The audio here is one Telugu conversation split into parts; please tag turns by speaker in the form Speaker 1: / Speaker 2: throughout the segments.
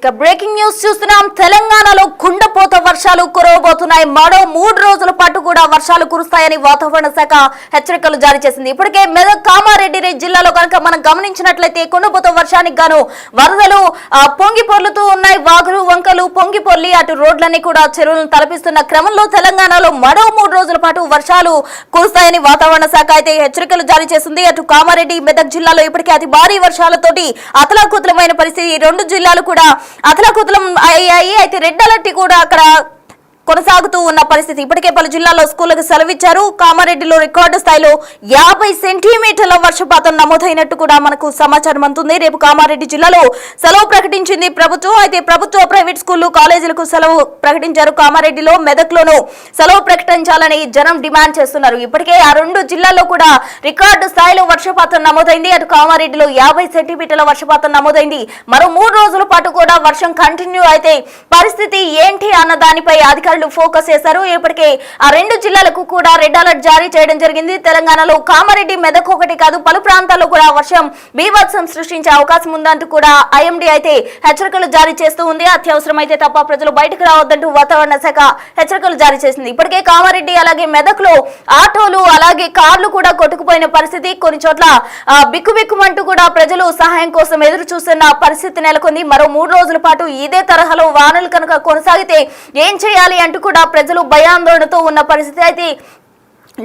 Speaker 1: ఇక బ్రేకింగ్ న్యూస్ చూస్తున్నాం. తెలంగాణలో కుండపోత వర్షాలు కురవబోతున్నాయి. మరో 3 రోజుల పాటు కూడా వర్షాలు కురుస్తాయని వాతావరణ శాఖ హెచ్చరికలు జారీ చేసింది. ఇప్పటికే మెదక్ కామారెడ్డి జిల్లాలో కనుక మనం గమనించినట్లయితే కుండపోత వర్షానికి గాను వరదలు పొంగి పొర్లుతూ ఉన్నాయి. వాగులు వంకలు పొంగి పొర్లి అటు రోడ్లన్నీ కూడా చెరువులను తలపిస్తున్న క్రమంలో తెలంగాణలో మరో 3 రోజుల పాటు వర్షాలు కురుస్తాయని వాతావరణ శాఖ అయితే హెచ్చరికలు జారీ చేసింది. అటు కామారెడ్డి మెదక్ జిల్లాలో ఇప్పటికే అతి భారీ వర్షాలతోటి అతలాకుతలమైన పరిస్థితి. ఈ 2 జిల్లాలు కూడా అతలాకుతలం అయ్యాయి. అయితే రెడ్ అలర్ట్ కూడా అక్కడ కొనసాగుతూ ఉన్న పరిస్థితి. ఇప్పటికే పలు జిల్లాల్లో స్కూళ్లకు సెలవిచ్చారు. కామారెడ్డిలో రికార్డు స్థాయిలో 50 సెంటీమీటర్ల వర్షపాతం నమోదైనట్టు కూడా మనకు సమాచారం అందుతుంది. రేపు కామారెడ్డి జిల్లాలో సెలవు ప్రకటించింది ప్రభుత్వం. అయితే ప్రభుత్వ ప్రైవేట్ స్కూళ్లు కాలేజీలకు సెలవు ప్రకటించారు. కామారెడ్డిలో మెదక్లోనూ సెలవు ప్రకటించాలని జనం డిమాండ్ చేస్తున్నారు. ఇప్పటికే ఆ 2 జిల్లాల్లో కూడా రికార్డు స్థాయిలో వర్షపాతం నమోదైంది. అటు కామారెడ్డిలో 50 సెంటీమీటర్ల వర్షపాతం నమోదైంది. మరో 3 రోజుల పాటు కూడా వర్షం కంటిన్యూ అయితే పరిస్థితి ఏంటి అన్న దానిపై అధికారులు ఫోకస్ చేశారు. ఇప్పటికే ఆ 2 జిల్లాలకు కూడా రెడ్ అలర్ట్ జారీ చేయడం జరిగింది. తెలంగాణలో కామారెడ్డి మెదక్ ఒకటి కాదు పలు ప్రాంతాల్లో కూడా వర్షం బీభత్సం సృష్టించే అవకాశం ఉందంటూ కూడా ఐఎండీ అయితే హెచ్చరికలు జారీ చేస్తూ ఉంది. అత్యవసరమైతే తప్ప ప్రజలు బయటకు రావద్దంటూ వాతావరణ శాఖ హెచ్చరికలు జారీ చేసింది. ఇప్పటికే కామారెడ్డి అలాగే మెదక్ లో ఆటోలు అలాగే కార్లు కూడా కొట్టుకుపోయిన పరిస్థితి. కొన్ని చోట్ల బిక్కుబిక్కుమంటూ కూడా ప్రజలు సహాయం కోసం ఎదురు చూస్తున్న పరిస్థితి నెలకొంది. మరో 3 రోజుల పాటు ఇదే తరహాలో వానలు కనుక కొనసాగితే ఏం చేయాలి అంటూ కూడా ప్రజలు భయాందోళనతో ఉన్న పరిస్థితి. అయితే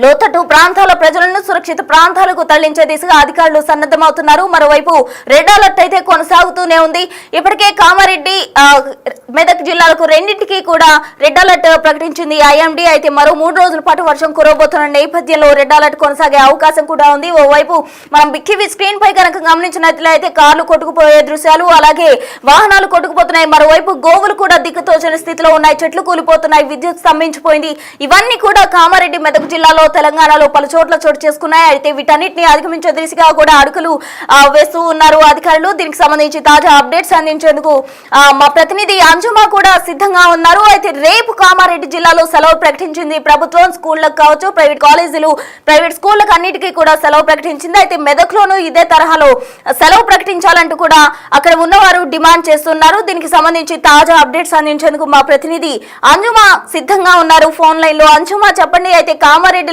Speaker 1: లోతట్టు ప్రాంతాల ప్రజలను సురక్షిత ప్రాంతాలకు తరలించే దిశగా అధికారులు సన్నద్ధమవుతున్నారు. మరోవైపు రెడ్ అలర్ట్ అయితే కొనసాగుతూనే ఉంది. ఇప్పటికే కామారెడ్డి మెదక్ జిల్లాలకు రెండింటికి కూడా రెడ్ అలర్ట్ ప్రకటించింది ఐఎండీ. అయితే మరో 3 రోజుల పాటు వర్షం కురవబోతున్న నేపథ్యంలో రెడ్ అలర్ట్ కొనసాగే అవకాశం కూడా ఉంది. ఓవైపు మనం బిక్కివి స్క్రీన్ పై కనుక గమనించినట్లయితే కార్లు కొట్టుకుపోయే దృశ్యాలు అలాగే వాహనాలు కొట్టుకుపోతున్నాయి. మరోవైపు గోవులు కూడా దిక్కుతోచని స్థితిలో ఉన్నాయి. చెట్లు కూలిపోతున్నాయి. విద్యుత్ స్తంభించిపోయింది. ఇవన్నీ కూడా కామారెడ్డి మెదక్ జిల్లాలో తెలంగాణలో పలు చోట్ల చోటు చేసుకున్నాయి. అయితే వీటన్నిటిని అధిగమించే దిశగా కూడా అడుగులు వేస్తూ ఉన్నారు అధికారులు. దీనికి సంబంధించి తాజా అప్డేట్స్ అందించేందుకు మా ప్రతినిధి అంజుమా కూడా సిద్ధంగా ఉన్నారు. అయితే రేపు కామారెడ్డి జిల్లాలో సెలవు ప్రకటించింది ప్రభుత్వం. స్కూళ్లకు కావచ్చు ప్రైవేట్ కాలేజీలు ప్రైవేట్ స్కూళ్లకు అన్నిటికీ కూడా సెలవు ప్రకటించింది. అయితే మెదక్లోనూ ఇదే తరహాలో సెలవు ప్రకటించాలంటూ కూడా అక్కడ ఉన్నవారు డిమాండ్ చేస్తున్నారు. దీనికి సంబంధించి తాజా అప్డేట్స్ అందించేందుకు మా ప్రతినిధి అంజుమా సిద్ధంగా ఉన్నారు ఫోన్ లైన్ లో. అంజుమా చెప్పండి. అయితే కామారెడ్డి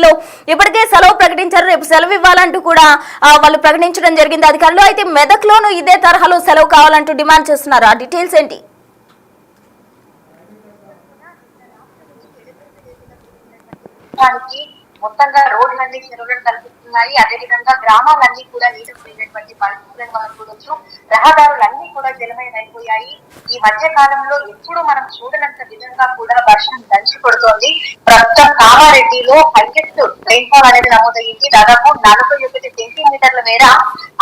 Speaker 1: ఇప్పటికే సెలవు ప్రకటించారు. రేపు సెలవు ఇవ్వాలంటూ కూడా వాళ్ళు ప్రకటించడం జరిగింది అధికారులు. అయితే మెదక్ లోను ఇదే తరహాలో సెలవు కావాలంటూ డిమాండ్ చేస్తున్నారు. ఆ డీటెయిల్స్ ఏంటి?
Speaker 2: మొత్తంగా రోడ్లన్నీ చెరువులను కల్పిస్తున్నాయి. అదేవిధంగా గ్రామాలన్నీ కూడా నీరు పోయినటువంటి పరిస్థితులను మనం చూడొచ్చు. రహదారులన్నీ కూడా జలమయమైపోయాయి. ఈ మధ్య కాలంలో ఎప్పుడు మనం చూడనంత విధంగా కూడా వర్షం దంచి కొడుతోంది. ప్రస్తుతం కామారెడ్డిలో హైయెస్ట్ రైన్ఫాల్ అనేది నమోదయ్యింది. దాదాపు 41 సెంటీమీటర్ల మేర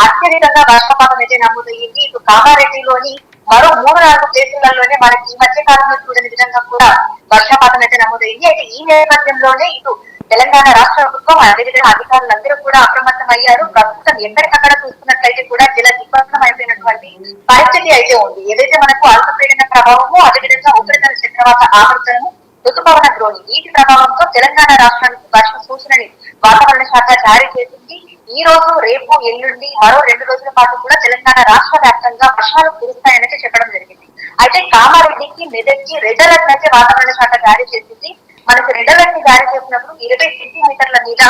Speaker 2: అత్యధికంగా వర్షపాతం అయితే నమోదయ్యింది. ఇటు కామారెడ్డిలోని మరో 3-4 ప్లేసులలోనే మనకి ఈ మధ్య కాలంలో చూడని విధంగా కూడా వర్షపాతం అయితే నమోదైంది. అయితే ఈ నేపథ్యంలోనే ఇటు తెలంగాణ రాష్ట్ర ప్రభుత్వం అదేవిధంగా అధికారులందరూ కూడా అప్రమత్తం అయ్యారు. ప్రస్తుతం ఎక్కడికక్కడ చూస్తున్నట్లయితే కూడా జల దిగ్బంధనం అయిపోయినటువంటి పరిస్థితి అయితే ఉంది. ఏదైతే మనకు అల్పపీడన ప్రభావము అదేవిధంగా ఉపరితల చక్రవాత ఆవర్తనము ఋతుపవన ద్రోణి వీటి ప్రభావంతో తెలంగాణ రాష్ట్రానికి వర్ష సూచనని వాతావరణ శాఖ జారీ చేసింది. ఈ రోజు రేపు ఎల్లుండి మరో 2 రోజుల పాటు కూడా తెలంగాణ రాష్ట్ర వ్యాప్తంగా వర్షాలు కురుస్తాయని చెప్పడం జరిగింది. అయితే కామారెడ్డికి మెదక్కి రెడ్ అలర్ట్ అయితే వాతావరణ శాఖ జారీ చేసింది. మనకు రెడ్ అలర్ట్ జారీ చేసినప్పుడు 20 సెంటీమీటర్ల మీద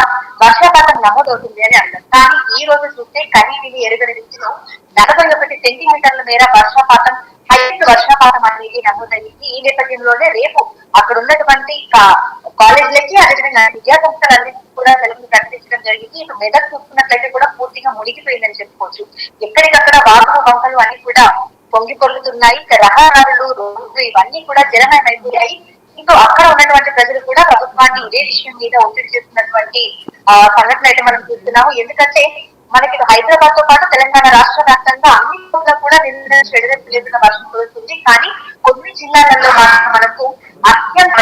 Speaker 2: వర్షపాతం నమోదవుతుంది అని అన్నారు. కానీ ఈ రోజు చూస్తే కనీవిని ఎరుగని రీతిలో 41 సెంటీమీటర్ల మేర వర్షపాతం హైయెస్ట్ వర్షపాతం అనేది నమోదయ్యింది. ఈ నేపథ్యంలోనే రేపు అక్కడ ఉన్నటువంటి కాలేజీలకి అదేవిధంగా విద్యాసంస్థలన్నింటినీ కూడా సెలవులు ప్రకటించడం జరిగింది. ఇటు మెదక్ చూసుకున్నట్లయితే కూడా పూర్తిగా మునిగిపోయిందని చెప్పుకోవచ్చు. ఎక్కడికక్కడ వాగులు వంకలు అన్ని కూడా పొంగి పొర్లుతున్నాయి. రహదారులు రోడ్లు ఇవన్నీ కూడా జలమయమైపోయాయి. ఇంకో అక్కడ ఉన్నటువంటి ప్రజలు కూడా ప్రభుత్వాన్ని ఇదే విషయం మీద ఒత్తిడి చేస్తున్నటువంటి సంఘటన అయితే మనం చూస్తున్నాము. ఎందుకంటే మనకి హైదరాబాద్ తో పాటు తెలంగాణ రాష్ట్ర వ్యాప్తంగా అన్ని చోట్ల కూడా నిన్న వర్షం కురుస్తుంది. కానీ కొన్ని జిల్లాలలో మనకు అత్యంత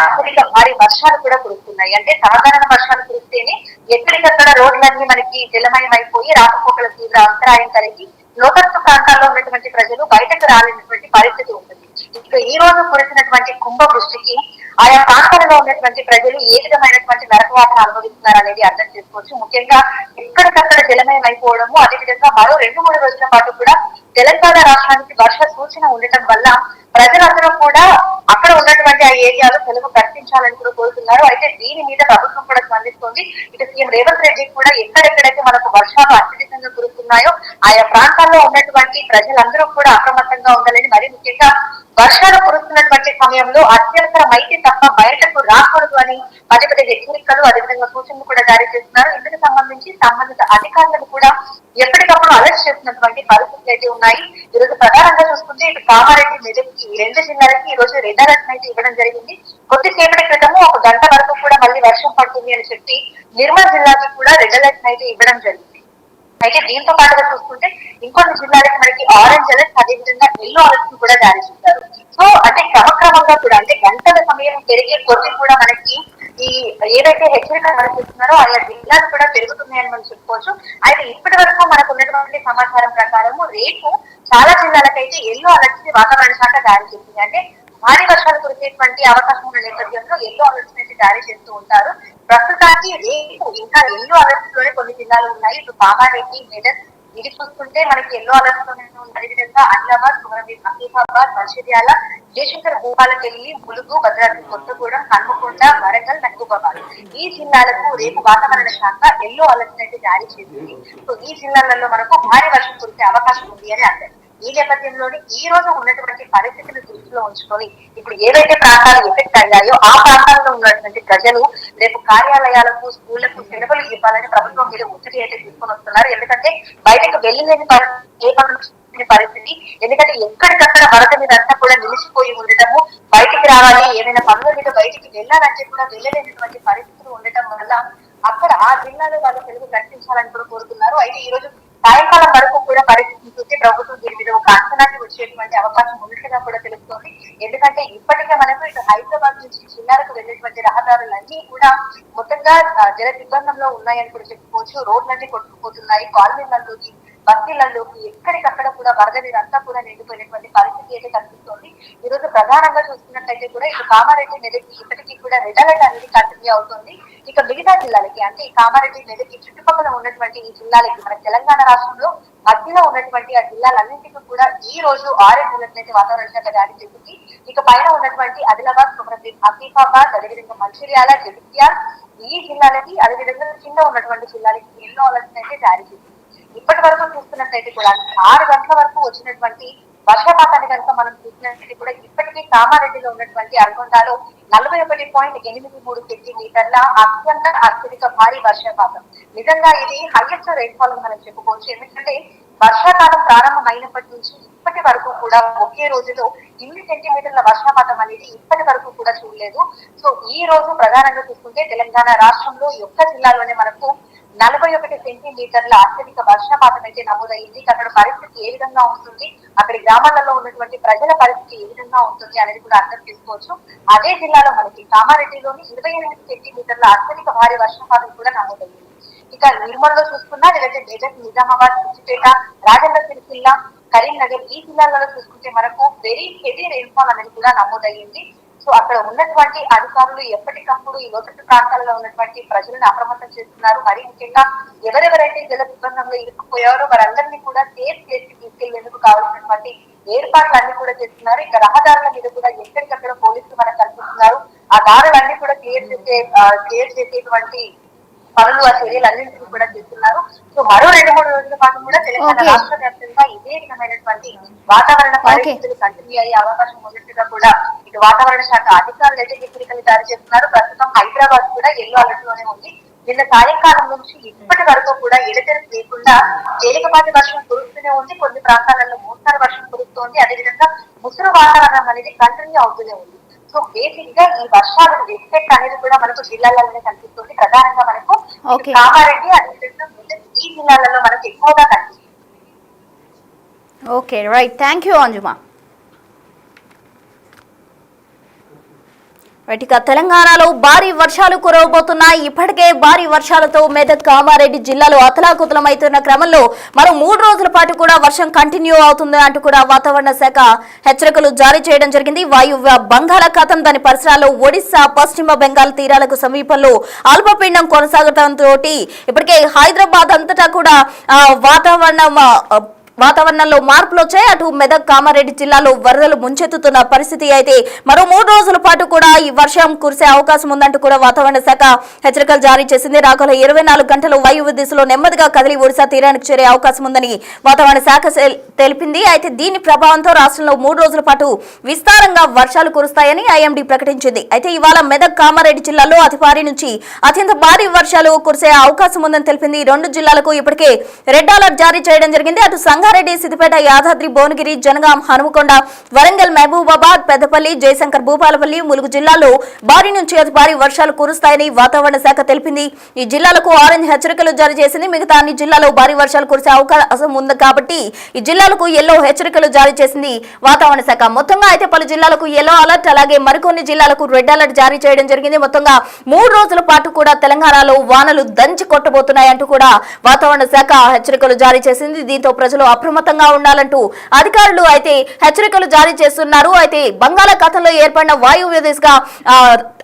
Speaker 2: భారీ వర్షాలు కూడా కురుస్తున్నాయి. అంటే సాధారణ వర్షాలు కురిస్తేనే ఎక్కడికక్కడ రోడ్లన్నీ మనకి జలమయం అయిపోయి రాకపోకల తీవ్ర అంతరాయం కలిగి లోతట్టు ప్రాంతాల్లో ఉన్నటువంటి ప్రజలు బయటకు రాలేనటువంటి పరిస్థితి ఉంటుంది. ఇక ఈ రోజు కురిసినటువంటి కుంభవృష్టికి ఆయా ప్రాంతాలలో ఉన్నటువంటి ప్రజలు ఏ విధమైనటువంటి నరకవాసన అనుభవిస్తున్నారు అనేది అర్థం చేసుకోవచ్చు. ముఖ్యంగా ఎక్కడికక్కడ జలమయం అయిపోవడము, అదేవిధంగా మరో 2-3 రోజుల పాటు కూడా తెలంగాణ రాష్ట్రానికి వర్ష సూచన ఉండటం వల్ల ప్రజలందరూ కూడా అక్కడ ఉన్నటువంటి ఆ ఏరియాలో సెలవు ప్రకటించాలని కూడా కోరుతున్నారు. అయితే దీని మీద ప్రభుత్వం కూడా స్పందిస్తోంది. ఇటు సీఎం రేవంత్ రెడ్డి కూడా ఎక్కడెక్కడైతే మనకు వర్షాలు అత్యధికంగా కురుస్తున్నాయో ఆయా ప్రాంతాల్లో ఉన్నటువంటి ప్రజలందరూ కూడా అప్రమత్తంగా ఉండాలని, మరి ముఖ్యంగా వర్షాలు కురుస్తున్నటువంటి సమయంలో అత్యవసరమైతే తప్ప బయటకు రాకూడదు అని పదే పదే హెచ్చరికలు అదేవిధంగా సూచనలు కూడా జారీ చేస్తున్నారు. ఇందుకు సంబంధించి సంబంధిత అధికారులను కూడా ఎప్పటికప్పుడు అలర్ట్ చేస్తున్నటువంటి పరిస్థితులు అయితే ఉన్నాయి. ఈ రోజు ప్రధానంగా చూసుకుంటే ఇటు కామారెడ్డి, మెదక్ ఈ 2 జిల్లాలకి ఈ రోజు రెడ్ అలర్ట్ అయితే ఇవ్వడం జరిగింది. కొద్దిసేపటి క్రితము 1 గంట వరకు కూడా మళ్ళీ వర్షం పడుతుంది అని చెప్పి నిర్మల్ జిల్లాకి కూడా రెడ్ అలర్ట్ అయితే ఇవ్వడం జరిగింది. అయితే దీంతో పాటుగా చూసుకుంటే ఇంకొన్ని జిల్లాలకి మనకి ఆరెంజ్ అలర్ట్ అదేవిధంగా ఎల్లో అలర్ట్ కూడా జారీ చేశారు. సో అంటే క్రమక్రమంగా కూడా అంటే గంటల సమయం పెరిగే కొద్ది కూడా మనకి ఈ ఏదైతే హెచ్చరికలు మనకు ఇస్తున్నారో ఆయా జిల్లాలు కూడా పెరుగుతున్నాయని మనం చెప్పుకోవచ్చు. అయితే ఇప్పటి వరకు మనకు ఉన్నటువంటి సమాచారం ప్రకారము రేపు చాలా జిల్లాలకైతే ఎల్లో అలర్ట్స్ ని వాతావరణ శాఖ జారీ చేసింది. అంటే భారీ వర్షాలు కురిసేటువంటి అవకాశం ఉన్న నేపథ్యంలో ఎల్లో అలర్ట్స్ అయితే జారీ చేస్తూ ఉంటారు. ప్రస్తుతానికి రేపు ఇంకా ఎల్లో అలర్ట్స్ లోనే కొన్ని జిల్లాలు ఉన్నాయి. ఇటు కామారెడ్డి, మెదక్ ఇది చూసుకుంటే మనకి ఎల్లో అలర్ట్స్ లోనే ఉంది. అదేవిధంగా ఆదిలాబాద్, ఆసిఫాబాద్, మంచిర్యాల, జయశంకర్, భూపాలపల్లి, ములుగు, భద్రాద్రి కొత్తగూడెం, హన్మకొండ, వరంగల్, మహబూబాబాద్ ఈ జిల్లాలకు రేపు వాతావరణ శాఖ ఎల్లో అలర్ట్స్ అయితే జారీ చేసింది. సో ఈ జిల్లాలలో మనకు భారీ వర్షం కురిసే అవకాశం ఉంది అని అర్థం. ఈ నేపథ్యంలోని ఈ రోజు ఉన్నటువంటి పరిస్థితిని దృష్టిలో ఉంచుకొని ఇప్పుడు ఏవైతే ప్రాంతాలు ఎఫెక్ట్ అయ్యాయో ఆ ప్రాంతాల్లో ఉన్నటువంటి ప్రజలు రేపు కార్యాలయాలకు, స్కూళ్లకు సెలవులు ఇవ్వాలని ప్రభుత్వం మీద ఒత్తిడి అయితే తీసుకొని వస్తున్నారు. ఎందుకంటే బయటకు వెళ్ళలేని పరిస్థితి, ఎందుకంటే ఎక్కడికక్కడ వరద మీద అంతా కూడా నిలిచిపోయి ఉండటము, బయటికి రావాలి ఏమైనా పనుల మీద బయటికి వెళ్ళాలంటే కూడా వెళ్ళలేనటువంటి పరిస్థితులు ఉండటం వల్ల అక్కడ ఆ జిల్లాలో వాళ్ళు సెలవు ప్రకటించాలని కూడా కోరుతున్నారు. అయితే ఈ రోజు సాయంకాలం వరకు కూడా పరిస్థితిని చూసి ప్రభుత్వం దీని మీద ఒక అంచనాకి వచ్చేటువంటి అవకాశం ఉన్నట్టుగా కూడా తెలుస్తోంది. ఎందుకంటే ఇప్పటికే మనకు ఇటు హైదరాబాద్ నుంచి జిల్లాలకు వెళ్ళేటువంటి రహదారులన్నీ కూడా మొత్తంగా జల దిగ్బంధంలో ఉన్నాయని కూడా చెప్పుకోవచ్చు. రోడ్లన్నీ కొట్టుకుపోతున్నాయి, కాలనీలలోకి, బస్తీలలోకి ఎక్కడికక్కడ కూడా వరద నీరంతా కూడా నిండిపోయినటువంటి పరిస్థితి అయితే కనిపిస్తోంది. ఈ రోజు ప్రధానంగా చూసుకున్నట్లయితే కూడా ఇటు కామారెడ్డి, మెదక్ ఇప్పటికీ కూడా రెడ్ అలర్ట్ అనేది కంటిన్యూ అవుతుంది. ఇక మిగతా జిల్లాలకి అంటే ఈ కామారెడ్డి, మెదక్ చుట్టుపక్కల ఉన్నటువంటి ఈ జిల్లాలకి మన తెలంగాణ రాష్ట్రంలో మధ్యలో ఉన్నటువంటి ఆ జిల్లాలన్నింటికీ కూడా ఈ రోజు ఆరెంజ్ అలర్ట్ అయితే వాతావరణ శాఖ జారీ చేసింది. ఇక పైన ఉన్నటువంటి ఆదిలాబాద్, ఆసిఫాబాద్, అదేవిధంగా మంచిర్యాల, జగిత్యాల ఈ జిల్లాలకి అదేవిధంగా కింద ఉన్నటువంటి జిల్లాలకి ఎల్లో అలర్ట్ అయితే జారీ చేసింది. ఇప్పటి వరకు చూస్తున్నట్లయితే కూడా 6 గంటల వరకు వచ్చినటువంటి వర్షపాతాన్ని కనుక మనం చూసినట్లయితే కూడా ఇప్పటికీ కామారెడ్డిలో ఉన్నటువంటి అల్గొండలో 41.83 సెంటీమీటర్ల అత్యధిక భారీ వర్షపాతం. నిజంగా ఇది హైయెస్ట్ రైన్ఫాల్ మనం చెప్పుకోవచ్చు. ఎందుకంటే వర్షాకాలం ప్రారంభం అయినప్పటి నుంచి ఇప్పటి వరకు కూడా ఒకే రోజులో ఇన్ని సెంటీమీటర్ల వర్షపాతం అనేది ఇప్పటి వరకు కూడా చూడలేదు. సో ఈ రోజు ప్రధానంగా చూసుకుంటే తెలంగాణ రాష్ట్రంలో ఒక్క జిల్లాలోనే మనకు 41 సెంటీమీటర్ల అత్యధిక వర్షపాతం అయితే నమోదైంది. అక్కడ పరిస్థితి ఏ విధంగా ఉంటుంది, అక్కడి గ్రామాలలో ఉన్నటువంటి ప్రజల పరిస్థితి ఏ విధంగా ఉంటుంది అనేది కూడా అర్థం చేసుకోవచ్చు. అదే జిల్లాలో మనకి కామారెడ్డిలోని 28 సెంటీమీటర్ల అత్యధిక భారీ వర్షపాతం కూడా నమోదైంది. ఇక నిర్మల్లో చూసుకున్నా లేదంటే మెదక్, నిజామాబాద్, సిద్దిపేట, రాజన్న సిరిసిల్ల, కరీంనగర్ ఈ జిల్లాలలో చూసుకుంటే మనకు వెరీ హెవీ రెయిన్ఫాల్ అనేది కూడా నమోదయ్యింది. సో అక్కడ ఉన్నటువంటి అధికారులు ఎప్పటికప్పుడు ఈ లోతట్టు ప్రాంతాల్లో ఉన్నటువంటి ప్రజలను అప్రమత్తం చేస్తున్నారు. మరీ ముఖ్యంగా ఎవరెవరైతే జల దిగ్బంధంలో ఇరుక్కుపోయారో వారందరినీ కూడా సేఫ్ ప్లేస్ కి తీసుకెళ్లేందుకు కావాల్సినటువంటి ఏర్పాట్లన్నీ కూడా చేస్తున్నారు. ఇక రహదారుల మీద కూడా ఎక్కడికక్కడ పోలీసులు మనకు కనిపిస్తున్నారు. ఆ దారులన్నీ కూడా క్లియర్ చేసేటువంటి పనులు, ఆ చర్యలన్నింటినీ కూడా చేస్తున్నారు. సో మరో 2-3 రోజుల పాటు కూడా తెలంగాణ రాష్ట్ర వ్యాప్తంగా ఇదే విధమైనటువంటి వాతావరణ పరిస్థితులు కంటిన్యూ అయ్యే అవకాశం ఉన్నట్టుగా కూడా ఇటు వాతావరణ శాఖ అధికారులు అయితే హెచ్చరికలు జారీ చేస్తున్నారు. ప్రస్తుతం హైదరాబాద్ కూడా ఎల్లో అలర్ట్ లోనే ఉంది. నిన్న సాయంకాలం నుంచి ఇప్పటి వరకు కూడా ఎడతెరిపి లేకుండా తేలికపాటి వర్షం కురుస్తూనే ఉంది. కొన్ని ప్రాంతాలలో మోస్తరు వర్షం కురుస్తోంది. అదేవిధంగా ముసురు వాతావరణం అనేది కంటిన్యూ అవుతూనే ఉంది. సో బేసిక్ గా ఈ వర్షాలు ఎఫెక్ట్ అనేది కూడా మనకు జిల్లాలలోనే కనిపిస్తుంది. ప్రధానంగా మనకు కామారెడ్డి అదేవిధంగా ఈ జిల్లాలలో మనకు ఎక్కువగా కనిపిస్తుంది.
Speaker 1: ఓకే రైట్, థ్యాంక్ యూ అంజుమా. ఇక తెలంగాణలో భారీ వర్షాలు కురవబోతున్నాయి. ఇప్పటికే భారీ వర్షాలతో మెదక్, కామారెడ్డి జిల్లాలో అతలాకుతలమవుతున్న క్రమంలో మరో 3 రోజుల పాటు కూడా వర్షం కంటిన్యూ అవుతుంది అంటూ కూడా వాతావరణ శాఖ హెచ్చరికలు జారీ చేయడం జరిగింది. వాయువ్య బంగాళాఖాతం దాని పరిసరాల్లో ఒడిశా, పశ్చిమ బెంగాల్ తీరాలకు సమీపంలో అల్పపీడనం కొనసాగడంతో ఇప్పటికే హైదరాబాద్ అంతటా కూడా వాతావరణంలో మార్పులు వచ్చాయి. అటు మెదక్, కామారెడ్డి జిల్లాలో వరదలు ముంచెత్తుతున్న పరిస్థితి అయితే మరో 3 రోజుల పాటు కూడా ఈ వర్షం కురిసే అవకాశం ఉందంటూ కూడా వాతావరణ శాఖ హెచ్చరికలు జారీ చేసింది. రాగల 24 గంటలు వాయువ్య దిశలో నెమ్మదిగా కదిలి ఒడిశా తీరానికి చేరే అవకాశం ఉందని వాతావరణ శాఖ తెలిపింది. అయితే దీని ప్రభావంతో రాష్ట్రంలో 3 రోజుల పాటు విస్తారంగా వర్షాలు కురుస్తాయని ఐఎండీ ప్రకటించింది. అయితే ఇవాళ మెదక్, కామారెడ్డి జిల్లాలో అతి భారీ నుంచి అత్యంత భారీ వర్షాలు కురిసే అవకాశం ఉందని తెలిపింది. ఈ 2 జిల్లాలకు ఇప్పటికే రెడ్ అలర్ట్ జారీ చేయడం జరిగింది. అటు సంగారెడ్డి, సిద్దిపేట, యాదాద్రి, భువనగిరి, జనగాం, హనుమకొండ, వరంగల్, మహబూబాబాద్, పెద్దపల్లి, జయశంకర్, భూపాలపల్లి, ములుగు జిల్లాల్లో భారీ నుంచి అతి భారీ వర్షాలు కురుస్తాయని వాతావరణ శాఖ తెలిపింది. ఈ జిల్లాలకు ఆరెంజ్ హెచ్చరికలు జారీ చేసింది. మిగతా అన్ని జిల్లాలో భారీ వర్షాలు కురిసే అవకాశం ఉంది కాబట్టి ఈ జిల్లాలకు ఎల్లో హెచ్చరికలు జారీ చేసింది వాతావరణ శాఖ. మొత్తంగా అయితే పలు జిల్లాలకు ఎల్లో అలర్ట్, అలాగే మరికొన్ని జిల్లాలకు రెడ్ అలర్ట్ జారీ చేయడం జరిగింది. మొత్తంగా 3 రోజుల పాటు కూడా తెలంగాణలో వానలు దంచి కొట్టబోతున్నాయంటూ కూడా వాతావరణ శాఖ హెచ్చరికలు జారీ చేసింది. దీంతో ప్రజలు అప్రమత్తంగా ఉండాలంటూ అధికారులు అయితే హెచ్చరికలు జారీ చేస్తున్నారు. అయితే బంగాళాఖాతంలో ఏర్పడిన వాయువ్య దిశగా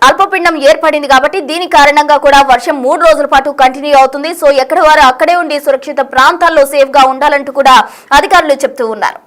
Speaker 1: అల్పపీడనం ఏర్పడింది కాబట్టి దీని కారణంగా కూడా వర్షం 3 రోజుల పాటు కంటిన్యూ అవుతుంది. సో ఎక్కడ వారు అక్కడే ఉండి సురక్షిత ప్రాంతాల్లో సేఫ్ గా ఉండాలంటూ కూడా అధికారులు చెప్తూ ఉన్నారు.